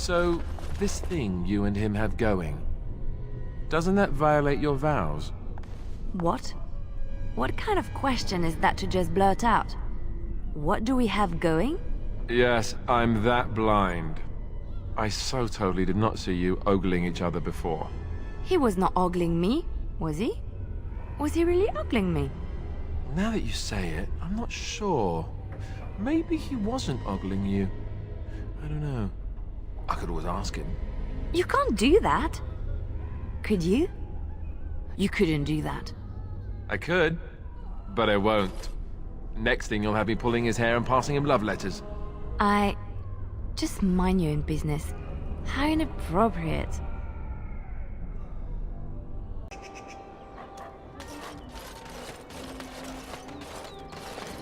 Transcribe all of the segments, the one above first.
So, this thing you and him have going, doesn't that violate your vows? What? What kind of question is that to just blurt out? What do we have going? Yes, I'm that blind. I so totally did not see you ogling each other before. He was not ogling me, was he? Was he really ogling me? Now that you say it, I'm not sure. Maybe he wasn't ogling you. I don't know. I could always ask him. You can't do that. Could you? You couldn't do that. I could, but I won't. Next thing you'll have me pulling his hair and passing him love letters. Just mind your own business. How inappropriate.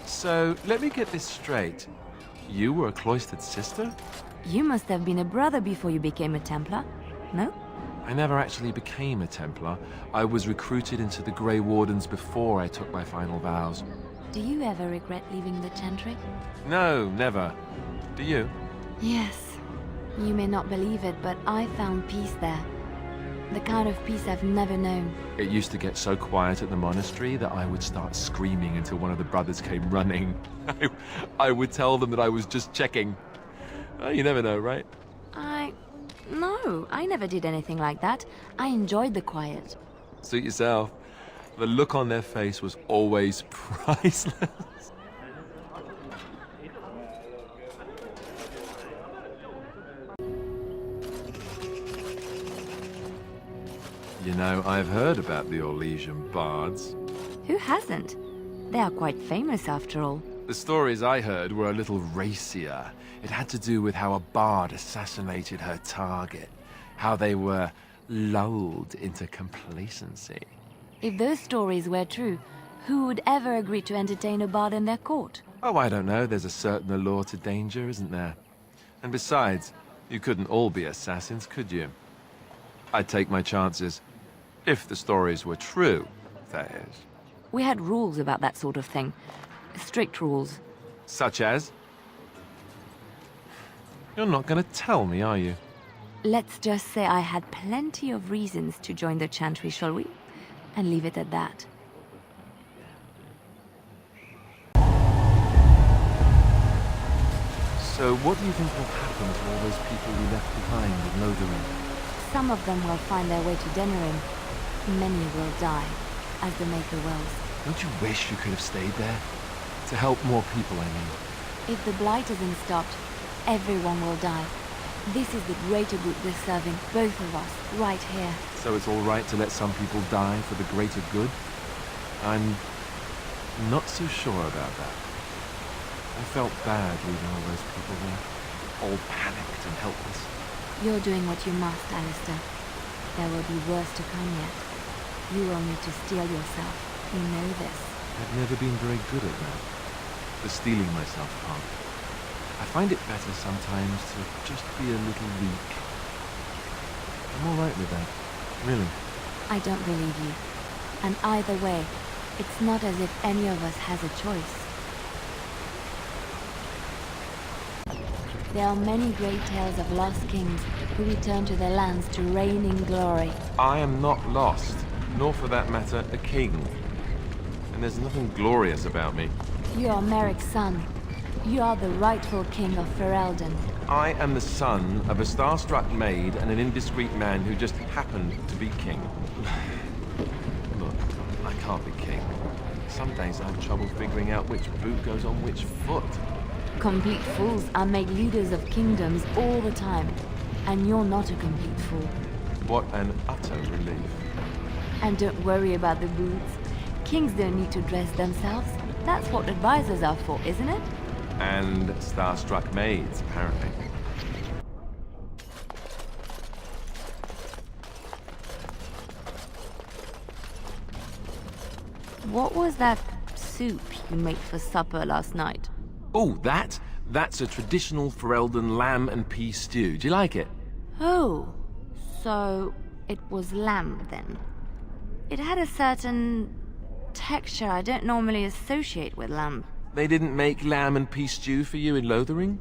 So, let me get this straight. You were a cloistered sister? You must have been a brother before you became a Templar, no? I never actually became a Templar. I was recruited into the Grey Wardens before I took my final vows. Do you ever regret leaving the Chantry? No, never. Do you? Yes. You may not believe it, but I found peace there. The kind of peace I've never known. It used to get so quiet at the monastery that I would start screaming until one of the brothers came running. I would tell them that I was just checking. Oh, you never know, right? No, I never did anything like that. I enjoyed the quiet. Suit yourself. The look on their face was always priceless. You know, I've heard about the Orlesian bards. Who hasn't? They are quite famous after all. The stories I heard were a little racier. It had to do with how a bard assassinated her target, how they were lulled into complacency. If those stories were true, who would ever agree to entertain a bard in their court? Oh, I don't know. There's a certain allure to danger, isn't there? And besides, you couldn't all be assassins, could you? I'd take my chances. If the stories were true, that is. We had rules about that sort of thing. Strict rules. Such as? You're not gonna tell me, are you? Let's just say I had plenty of reasons to join the Chantry, shall we? And leave it at that. So what do you think will happen to all those people we left behind in Lothering? Some of them will find their way to Denerim. Many will die, as the Maker wills. Don't you wish you could have stayed there? To help more people, I mean. If the Blight isn't stopped, everyone will die. This is the greater good we're serving, both of us, right here. So it's all right to let some people die for the greater good? I'm not so sure about that. I felt bad leaving all those people there, all panicked and helpless. You're doing what you must, Alistair. There will be worse to come yet. You will need to steel yourself. You know this. I've never been very good at that. The steeling myself part. I find it better sometimes to just be a little weak. I'm all right with that. Really. I don't believe you. And either way, it's not as if any of us has a choice. There are many great tales of lost kings who return to their lands to reign in glory. I am not lost, nor for that matter, a king. And there's nothing glorious about me. You are Merrick's son. You are the rightful king of Ferelden. I am the son of a star-struck maid and an indiscreet man who just happened to be king. Look, I can't be king. Some days I have trouble figuring out which boot goes on which foot. Complete fools are made leaders of kingdoms all the time. And you're not a complete fool. What an utter relief. And don't worry about the boots. Kings don't need to dress themselves. That's what advisors are for, isn't it? And star-struck maids, apparently. What was that soup you made for supper last night? Oh, that's a traditional Ferelden lamb and pea stew. Do you like it? Oh, so it was lamb then. It had a certain texture I don't normally associate with lamb. They didn't make lamb and pea stew for you in Lothering?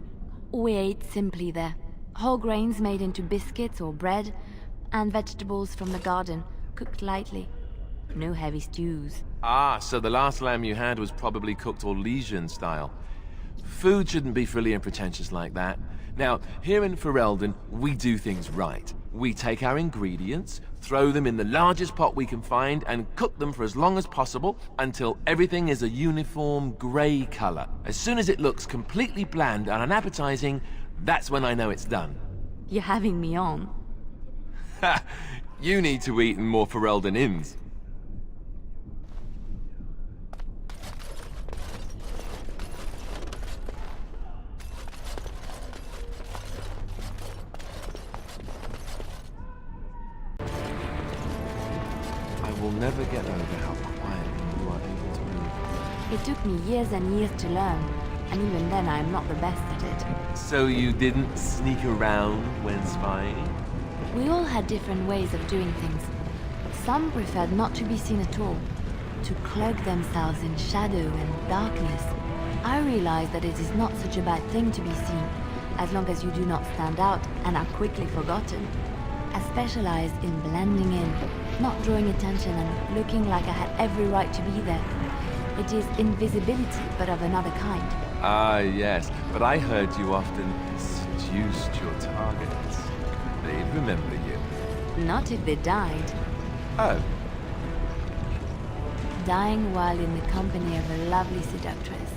We ate simply there. Whole grains made into biscuits or bread, and vegetables from the garden, cooked lightly. No heavy stews. Ah, so the last lamb you had was probably cooked Orlesian style. Food shouldn't be frilly and pretentious like that. Now, here in Ferelden, we do things right. We take our ingredients, throw them in the largest pot we can find, and cook them for as long as possible until everything is a uniform grey color. As soon as it looks completely bland and unappetizing, that's when I know it's done. You're having me on. Ha! You need to eat in more Ferelden inns. I will never get over how quietly you are able to move. It took me years and years to learn, and even then I am not the best at it. So you didn't sneak around when spying? We all had different ways of doing things. Some preferred not to be seen at all, to cloak themselves in shadow and darkness. I realized that it is not such a bad thing to be seen, as long as you do not stand out and are quickly forgotten. I specialized in blending in, not drawing attention and looking like I had every right to be there. It is invisibility, but of another kind. Ah, yes, but I heard you often seduced your targets. They'd remember you. Not if they died. Oh. Dying while in the company of a lovely seductress.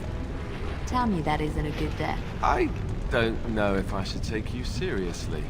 Tell me that isn't a good death. I don't know if I should take you seriously.